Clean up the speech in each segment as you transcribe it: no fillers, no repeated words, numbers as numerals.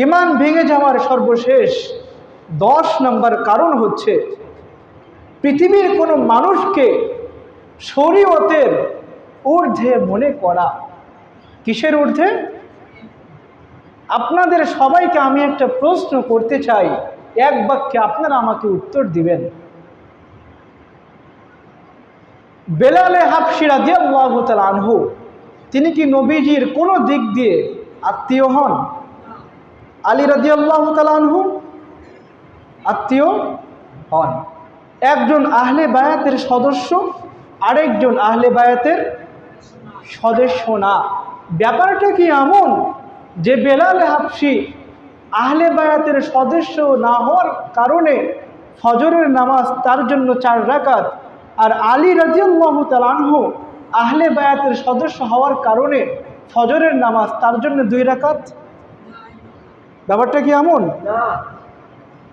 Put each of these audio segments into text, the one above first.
ইমান ভেঙে যাওয়ার সর্বশেষ 10 নম্বর কারণ হচ্ছে পৃথিবীর কোনো মানুষকে শরীয়তের ঊর্ধ্বে মনে করা। কিসের ঊর্ধ্বে? আপনাদের সবাইকে আমি একটা প্রশ্ন করতে চাই, এক বাক্যে আপনারা আমাকে উত্তর দিবেন। বেলালে হাবশী রাদিয়াল্লাহু তাআলা আনহু তিনি কি নবীজির কোনো দিক দিয়ে আত্মীয় হন? আলী রাদিয়াল্লাহু তাআলা আনহু আত্মীয় হন। একজন আহলে বায়াতের সদস্য, আরেকজন আহলে বায়াতের সদস্য না। ব্যাপারটা কি এমন যে বেলাল হাবশী আহলে বায়াতের সদস্য না হওয়ার কারণে ফজরের নামাজ তার জন্য 4 রাকাত, আর আলী রাদিয়াল্লাহু তাআলা আনহু আহলে বায়াতের সদস্য হওয়ার কারণে ফজরের নামাজ তার জন্য 2 রাকাত? ব্যাপারটা কি এমন?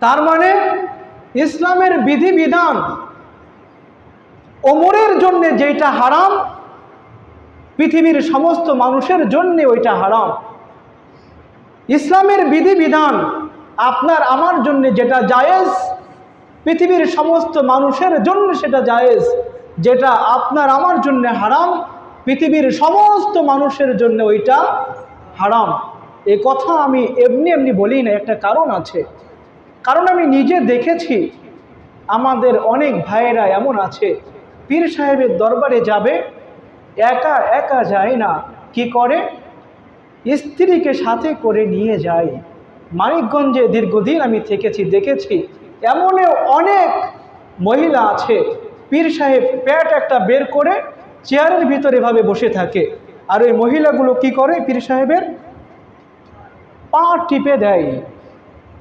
তার মানে ইসলামের বিধিবিধান ওমরের জন্য যেটা হারাম, পৃথিবীর সমস্ত মানুষের জন্য ওইটা হারাম। ইসলামের বিধিবিধান আপনার আমার জন্য যেটা জায়েজ, পৃথিবীর সমস্ত মানুষের জন্য সেটা জায়েজ। যেটা আপনার আমার জন্য হারাম, পৃথিবীর সমস্ত মানুষের জন্য ওইটা হারাম। এ কথা আমি এমনি এমনি বলি না, একটা কারণ আছে। কারণ আমি নিজে দেখেছি আমাদের অনেক ভাইয়েরা এমন আছে, পীর সাহেবের দরবারে যাবে, একা একা যায় না, কি করে? স্ত্রীকে সাথে করে নিয়ে যায়। মানিকগঞ্জে দীর্ঘদিন আমি থেকেছি, দেখেছি এমনও অনেক মহিলা আছে, পীর সাহেব প্যাট একটা বের করে চেয়ারের ভিতরে এভাবে বসে থাকে, আর ওই মহিলাগুলো কি করে? পীর সাহেবের পা টিপে দেয়।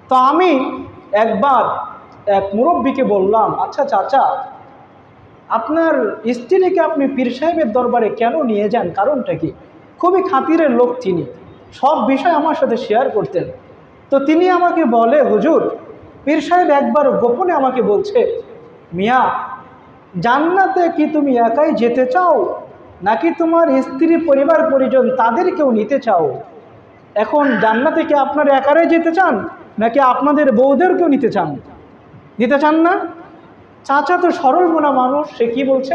তো আমি একবার এক মুরব্বীকে বললাম, আচ্ছা চাচা, আপনার স্ত্রীকে আপনি পীর সাহেবের দরবারে কেন নিয়ে যান, কারণটা কি? খুবই খাতিরের লোক তিনি, সব বিষয় আমার সাথে শেয়ার করতেন। তো তিনি আমাকে বলে, হুজুর, পীর সাহেব একবার গোপনে আমাকে বলছে, মিয়া, জান্নাতে কি তুমি একাই যেতে চাও, নাকি তোমার স্ত্রী পরিবার পরিজন তাদেরকেও নিতে চাও? এখন জান্নাতে কি আপনারা একারাই যেতে চান, নাকি আপনাদের বউদেরকেও নিতে চান? নিতে চান না? চাচা তো সরল মনা মানুষ, সে কি বলছে,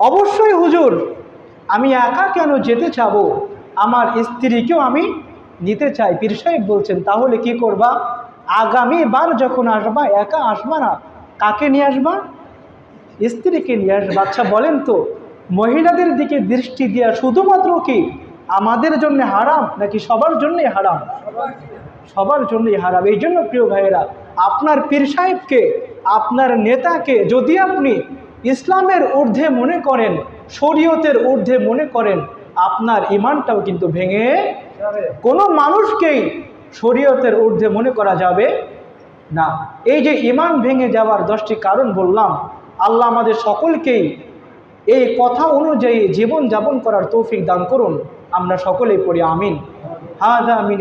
অবশ্যই হুজুর, আমি একা কেন যেতে চাবো, আমার স্ত্রীকেও আমি নিতে চাই। পীর সাহেব বলছেন, তাহলে কি করবা? আগামীবার যখন আসবা একা আসবা না, কাকে নিয়ে আসবা? স্ত্রীকে নিয়ে আসবা। আচ্ছা বলেন তো, মহিলাদের দিকে দৃষ্টি দেওয়া শুধুমাত্র কি আমাদের জন্য হারাম, নাকি সবার জন্যই হারাম? সবার জন্যই হারাম। এই জন্য প্রিয় ভাইয়েরা, আপনার পীর সাহেবকে, আপনার নেতাকে যদি আপনি ইসলামের ঊর্ধ্বে মনে করেন, শরীয়তের ঊর্ধ্বে মনে করেন, আপনার ইমানটাও কিন্তু ভেঙে যাবে। কোনো মানুষকেই শরীয়তের ঊর্ধ্বে মনে করা যাবে না। এই যে ইমান ভেঙে যাওয়ার 10টি কারণ বললাম, আল্লাহ আমাদের সকলকেই এই কথা অনুযায়ী জীবন যাপন করার তৌফিক দান করুন। আমরা সকলেই পড়ি আমিন। হাযা মিন